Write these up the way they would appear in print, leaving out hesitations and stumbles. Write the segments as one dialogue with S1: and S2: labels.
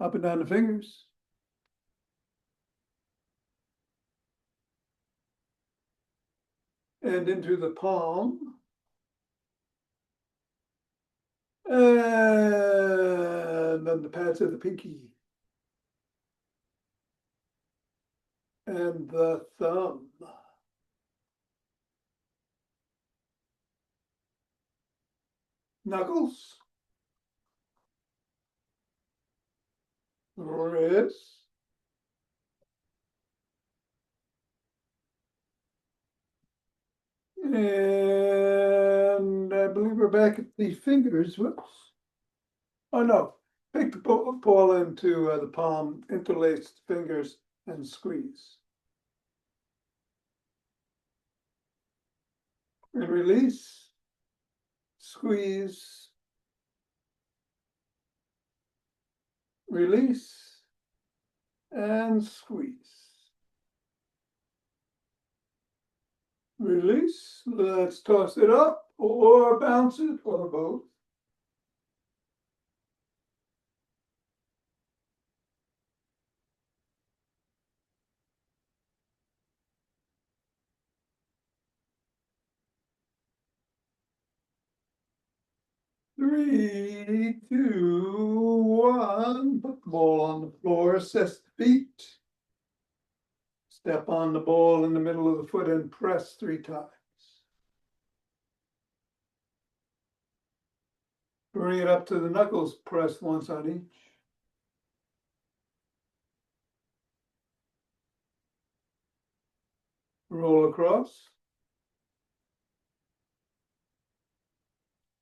S1: up and down the fingers. And into the palm. And then the pads of the pinky. And the thumb. Knuckles. Wrist. And I believe we're back at the fingers. Whoops. Oh no. Take the ball into the palm, interlaced fingers, and squeeze. And release. Squeeze. Release. And squeeze. Release. Let's toss it up or bounce it or both. Three, two, one. Put the ball on the floor, assess the feet. Step on the ball in the middle of the foot and press 3 times. Bring it up to the knuckles, press once on each. Roll across.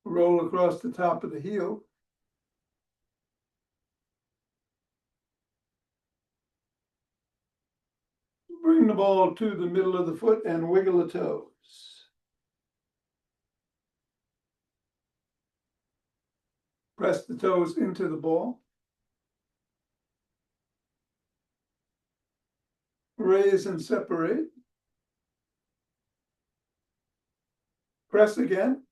S1: Roll across the top of the heel. Bring the ball to the middle of the foot and wiggle the toes. Press the toes into the ball. Raise and separate. Press again.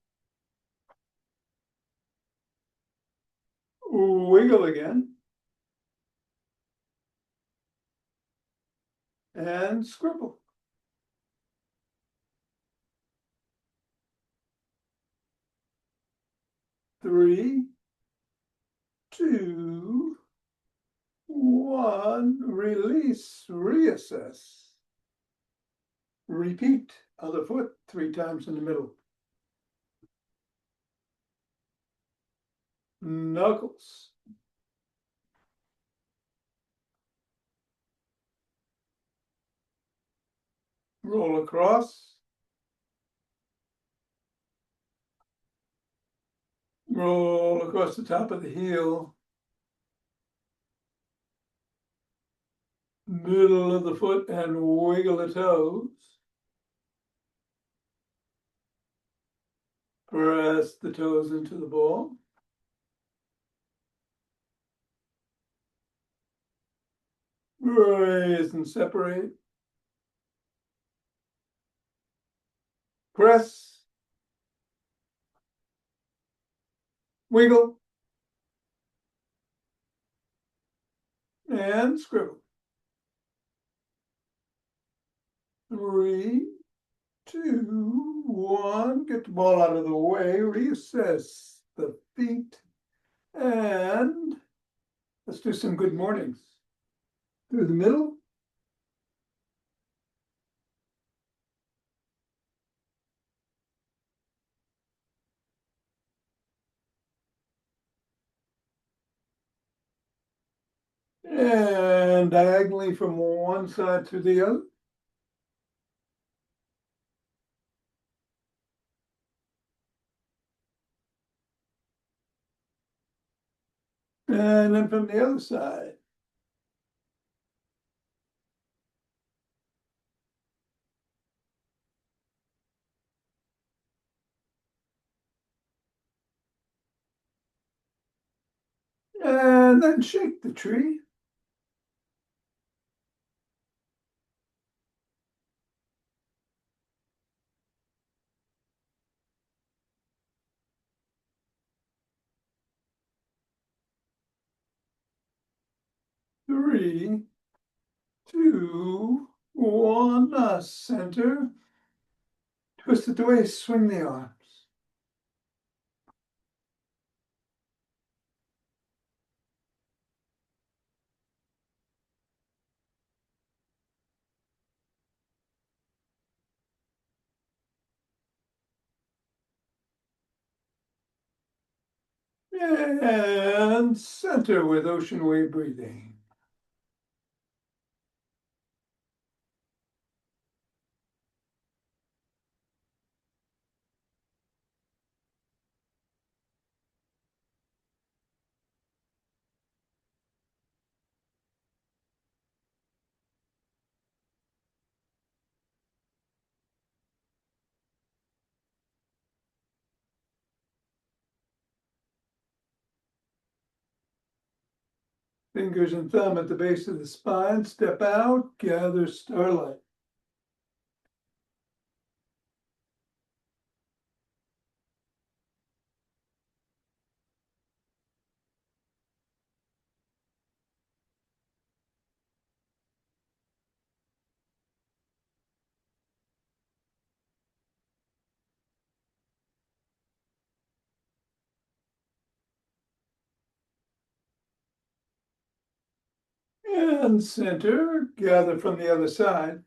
S1: Wiggle again. And scribble. Three, two, one. Release, reassess. Repeat. Other foot 3 times in the middle. Knuckles. Roll across. Roll across the top of the heel. Middle of the foot and wiggle the toes. Press the toes into the ball. Raise and separate. Press. Wiggle. And scribble. 3, 2, 1. Get the ball out of the way. Reassess the feet. And let's do some good mornings. Through the middle. And diagonally from one side to the other. And then from the other side. And then shake the tree. 3, 2, 1, center. Twist it away, swing the arms. And center with ocean wave breathing. Fingers and thumb at the base of the spine, step out, gather starlight. And center, gather from the other side.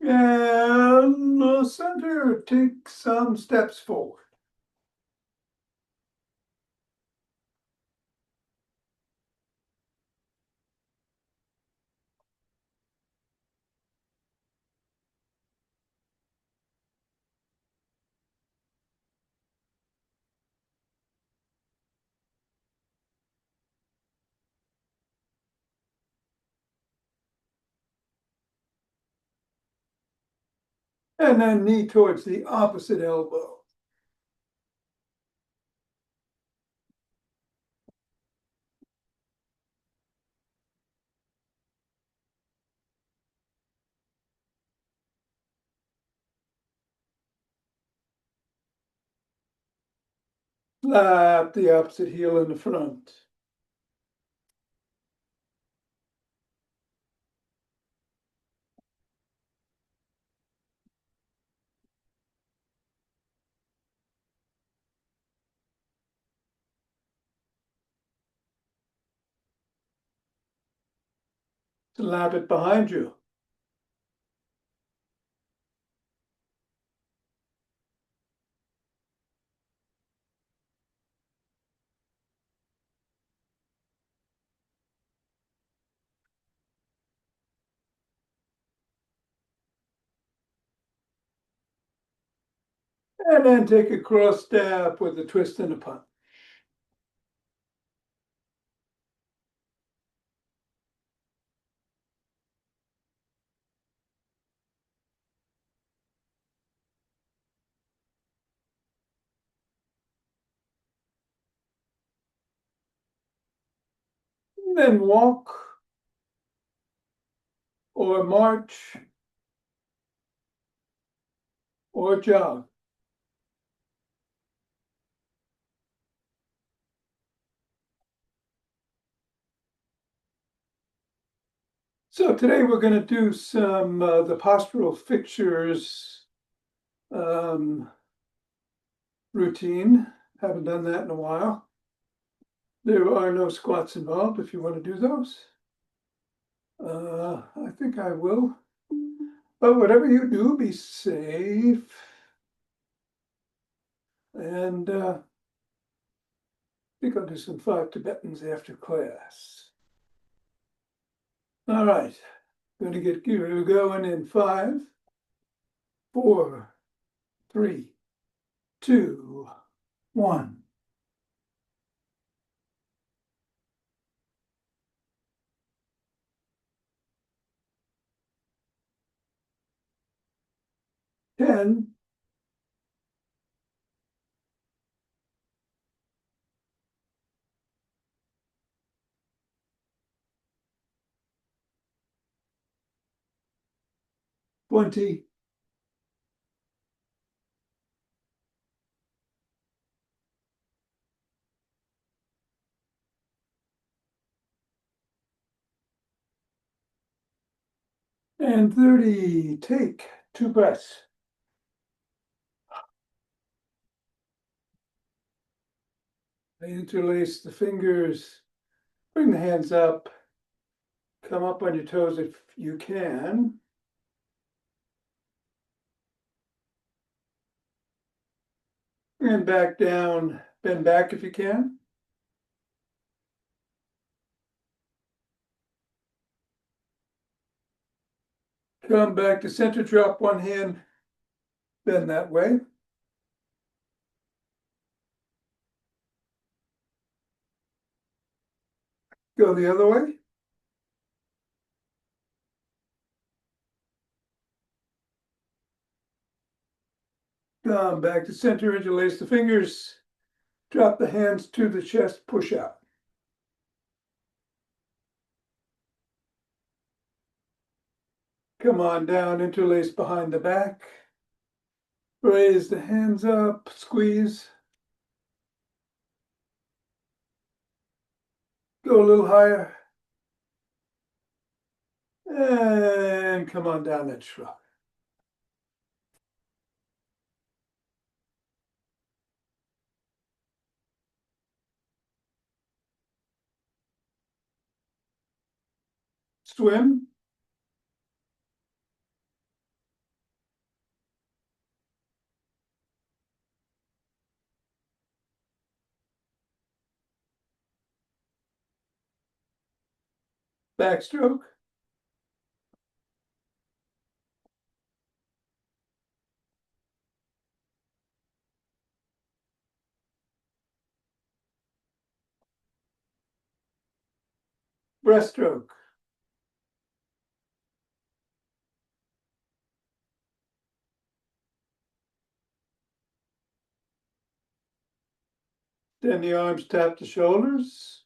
S1: And center, take some steps forward. And then knee towards the opposite elbow. Slap the opposite heel in the front. Slap it behind you. And then take a cross step with a twist and a punch. And then walk or march or jog. So today we're going to do some the postural fixtures routine. Haven't done that in a while. There are no squats involved if you want to do those. I think I will. But whatever you do, be safe. And I think I'll do some 5 Tibetans after class. All right, going to get going in 5, 4, 3, 2, 1. 10, 20, 30. Take 2 breaths. Interlace the fingers, bring the hands up, come up on your toes if you can. And back down, bend back if you can. Come back to center, drop one hand, bend that way. Go the other way. Come back to center, interlace the fingers, drop the hands to the chest, push out. Come on down, interlace behind the back. Raise the hands up, squeeze. Go a little higher. And come on down and shrug. Swim. Backstroke. Breaststroke. Extend the arms, tap the shoulders.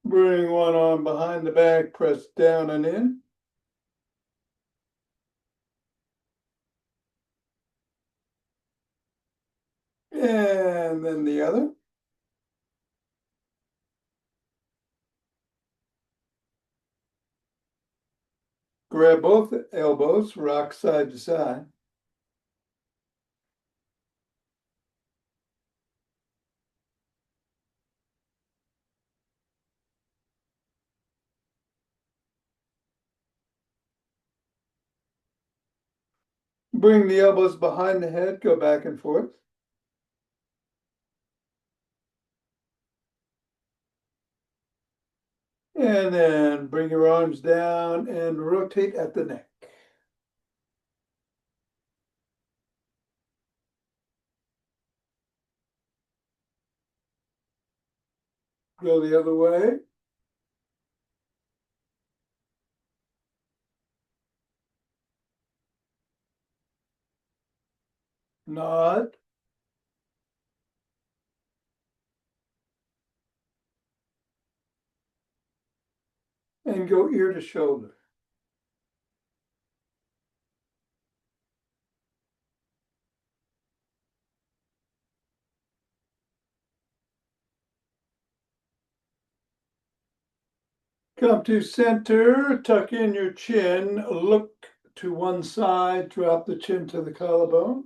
S1: Bring one arm behind the back, press down and in. And then the other. Grab both elbows, rock side to side. Bring the elbows behind the head, go back and forth. And then bring your arms down and rotate at the neck. Go the other way. Nod. And go ear to shoulder. Come to center, tuck in your chin, look to one side, drop the chin to the collarbone.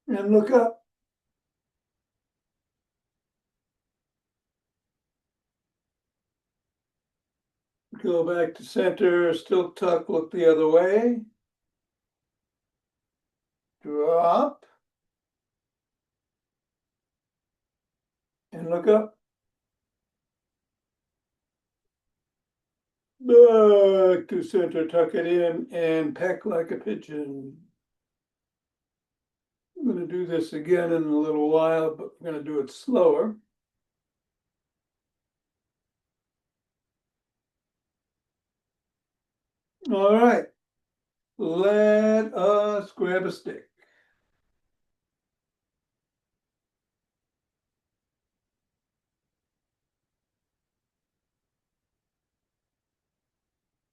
S1: And look up. Go back to center, still tuck, look the other way. Drop. And look up. Back to center, tuck it in, and peck like a pigeon. I'm going going to do this again in a little while, but we're going to do it slower. All right, let us grab a stick.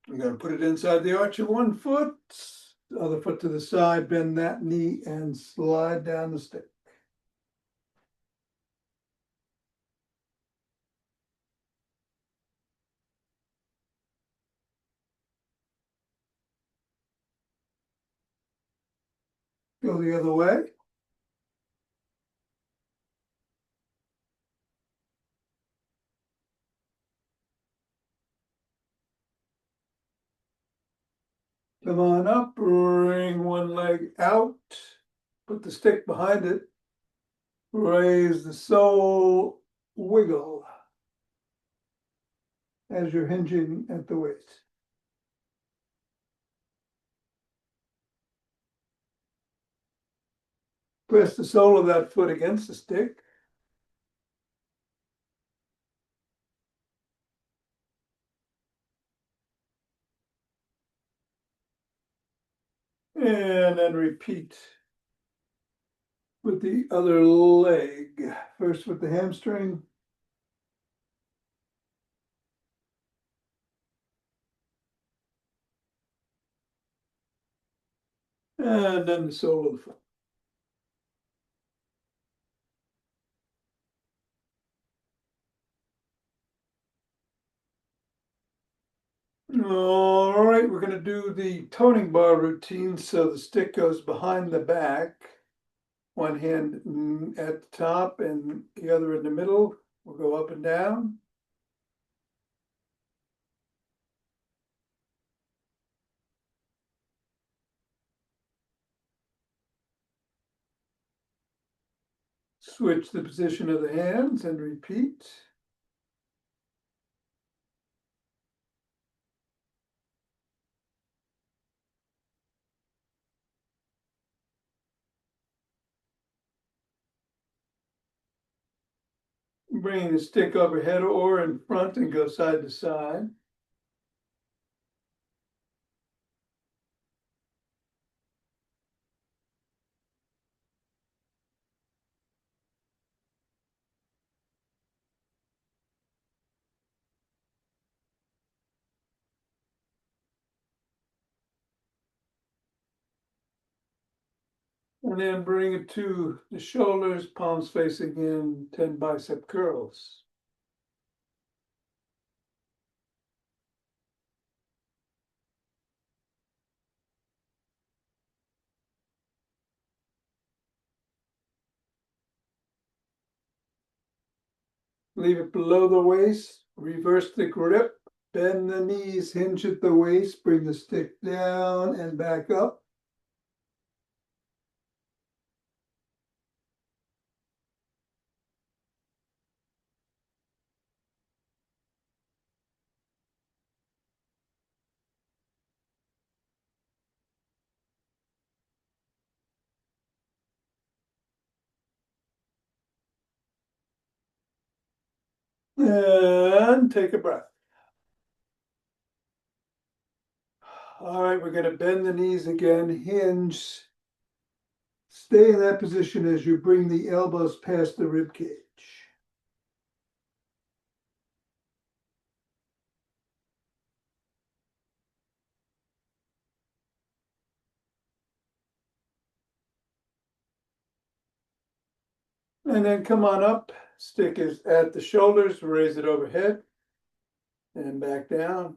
S1: I'm going to put it inside the arch of one foot, the other foot to the side, bend that knee and slide down the stick. Go the other way. Come on up, bring one leg out, put the stick behind it, raise the sole, wiggle as you're hinging at the waist. Press the sole of that foot against the stick. And then repeat with the other leg. First with the hamstring. And then the sole of the foot. All right, we're going to do the toning bar routine. So the stick goes behind the back, one hand at the top and the other in the middle. We'll go up and down. Switch the position of the hands and repeat. Bring the stick overhead or in front and go side to side. And then bring it to the shoulders, palms facing in, 10 bicep curls. Leave it below the waist, reverse the grip, bend the knees, hinge at the waist, bring the stick down and back up. And take a breath. All right, we're going to bend the knees again, hinge. Stay in that position as you bring the elbows past the rib cage. And then come on up, stick is at the shoulders, raise it overhead and back down.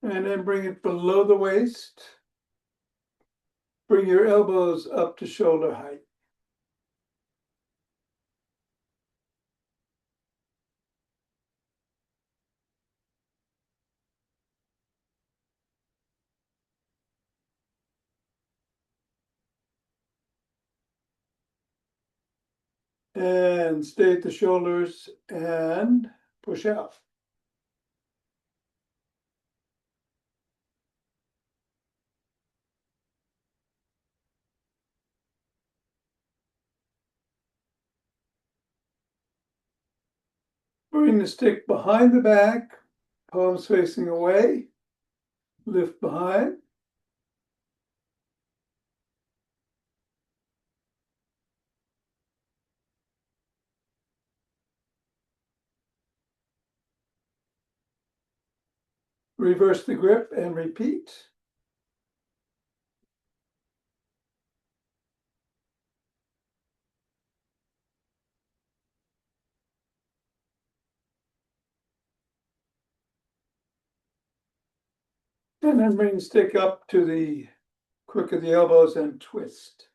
S1: And then bring it below the waist. Bring your elbows up to shoulder height. And stay at the shoulders and push out. Bring the stick behind the back, palms facing away, lift behind. Reverse the grip and repeat. And then bring the stick up to the crook of the elbows and twist.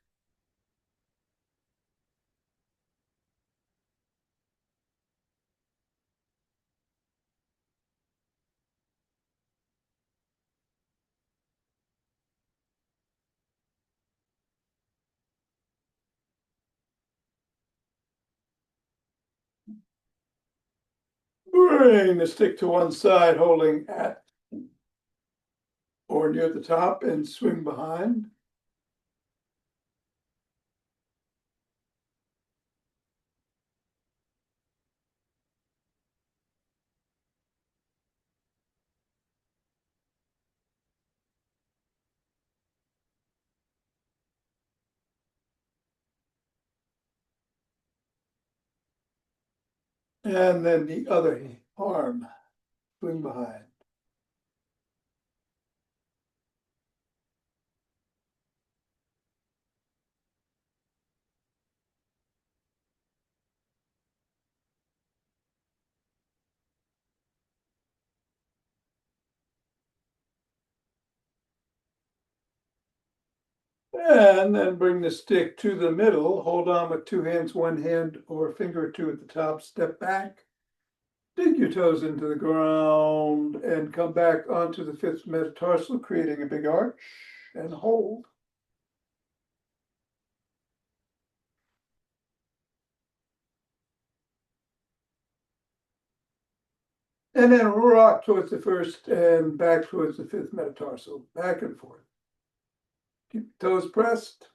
S1: Bring the stick to one side, holding at or near the top, and swing behind. And then the other arm, swing behind. And then bring the stick to the middle, hold on with two hands, one hand or a finger or two at the top, step back, dig your toes into the ground, and come back onto the fifth metatarsal, creating a big arch, and hold. And then rock towards the first and back towards the fifth metatarsal, back and forth. Keep the toes pressed.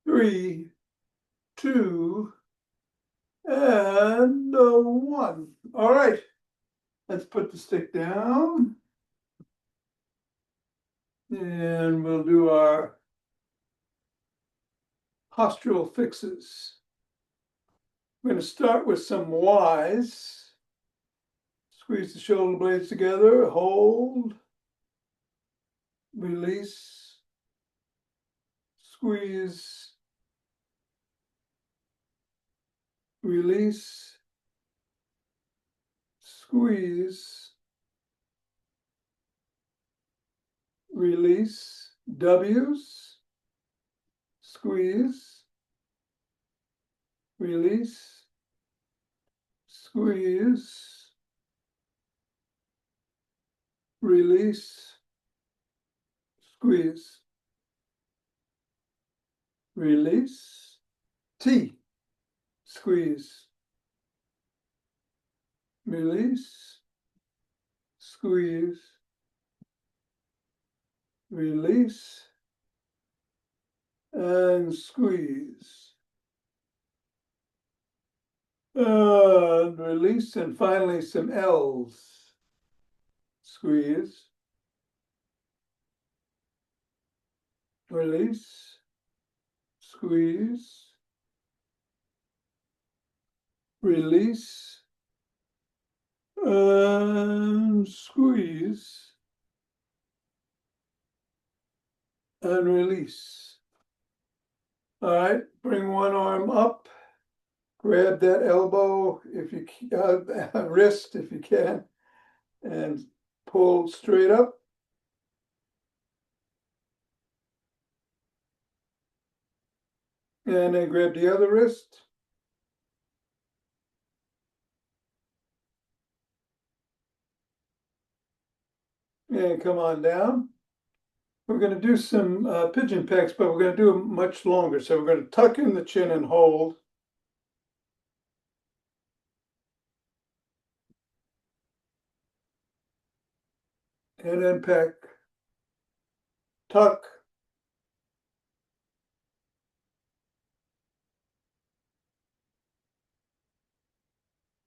S1: Three, two, and one. All right, let's put the stick down. And we'll do our postural fixes. We're going to start with some Y's. Squeeze the shoulder blades together, hold, release, squeeze, release, squeeze, release, W's, squeeze, release, squeeze, release, squeeze, release, T, squeeze, release, squeeze, release, and squeeze. And release, and finally some L's. Squeeze, release, squeeze, release, and squeeze, and release. All right, bring one arm up, grab that elbow if you wrist if you can, and pull straight up. And then grab the other wrist. And come on down. We're going to do some pigeon pecks, but we're going to do them much longer. So we're going to tuck in the chin and hold. And then peck, tuck,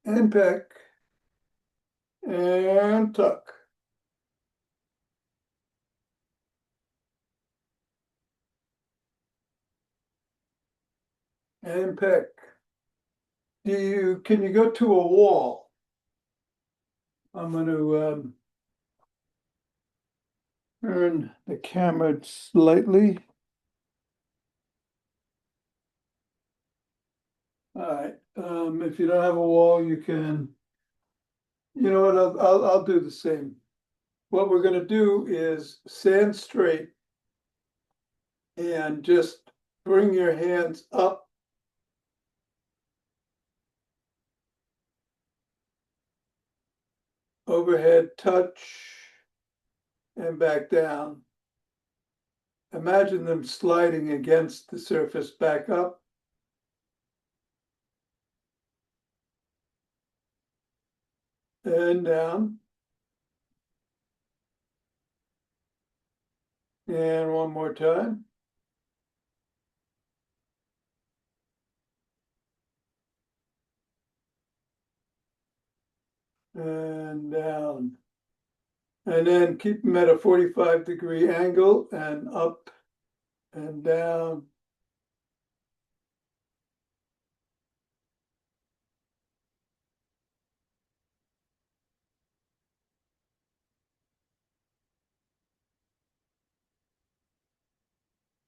S1: and peck, and tuck. And peck. Can you go to a wall? I'm going to turn the camera slightly. All right. If you don't have a wall, you can. You know what? I'll do the same. What we're going to do is stand straight and just bring your hands up. Overhead touch and back down. Imagine them sliding against the surface back up. And down. And one more time. And down. And then keep them at a 45-degree angle and up and down.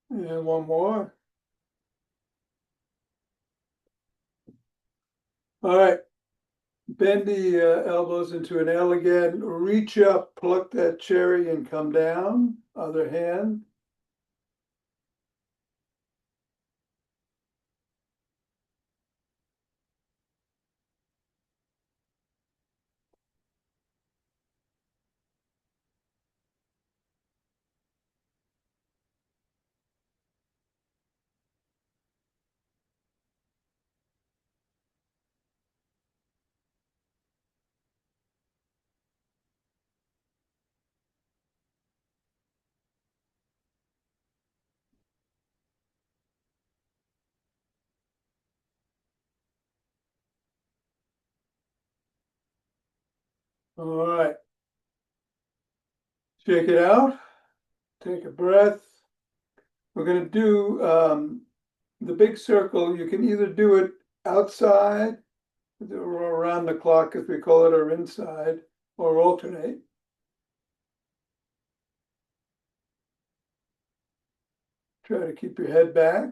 S1: And one more. All right. Bend the elbows into an L again. Reach up, pluck that cherry and come down. Other hand. All right. Shake it out. Take a breath. We're going to do the big circle. You can either do it outside or around the clock, as we call it, or inside, or alternate. Try to keep your head back.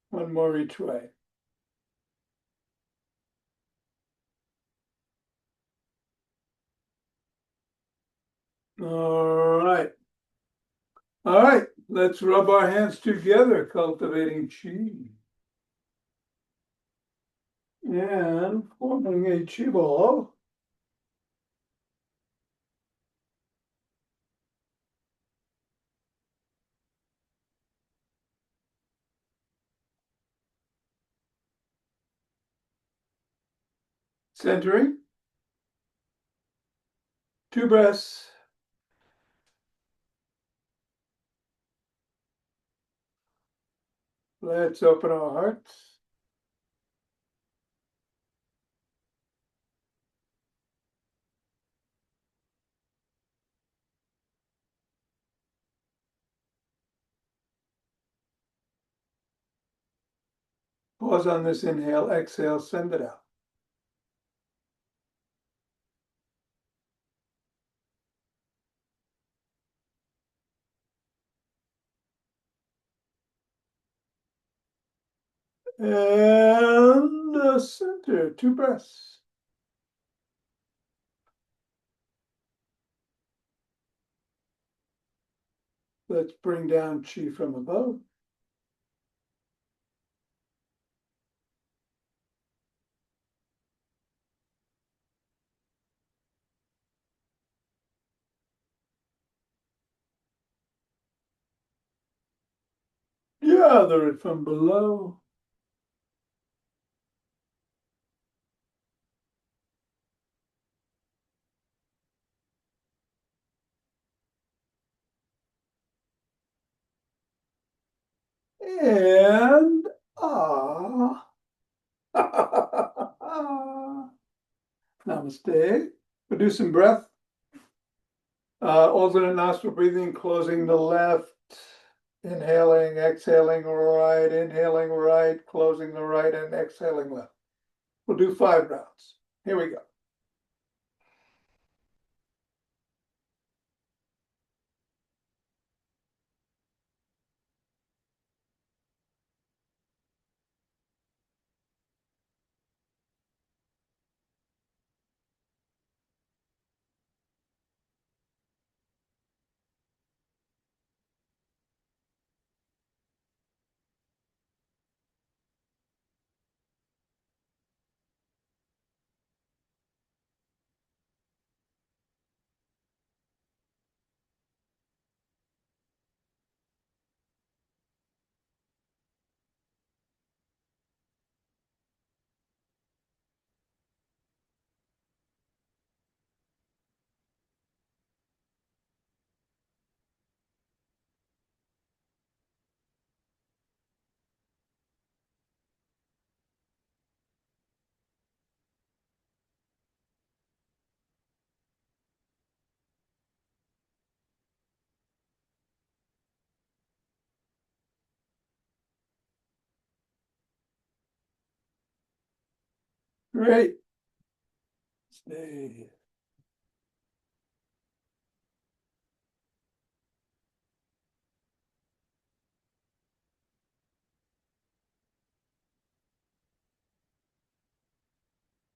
S1: One more each way. All right. All right. Let's rub our hands together, cultivating chi. And forming a chi ball. Centering. 2 breaths. Let's open our hearts. Pause on this inhale, exhale, send it out. And center, 2 breaths. Let's bring down chi from above. Gather it from below. And Namaste. Produce some breath. Alternate nostril breathing, closing the left. Inhaling, exhaling right, inhaling right, closing the right, and exhaling left. We'll do 5 rounds. Here we go. Great. Stay.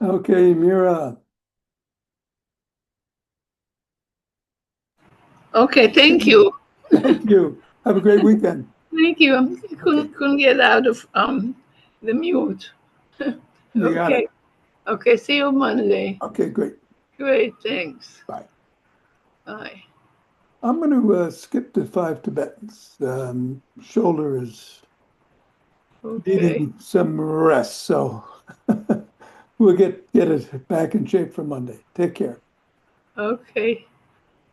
S1: Okay, Mira.
S2: Okay, thank you.
S1: Thank you. Have a great weekend.
S2: Thank you. I couldn't get out of the mute.
S1: You got it.
S2: Okay. Okay, see you Monday.
S1: Okay, great.
S2: Great, thanks.
S1: Bye.
S2: Bye.
S1: I'm going to skip to 5 Tibetans. Shoulder is
S2: Okay.
S1: needing some rest, so we'll get it back in shape for Monday. Take care.
S2: Okay.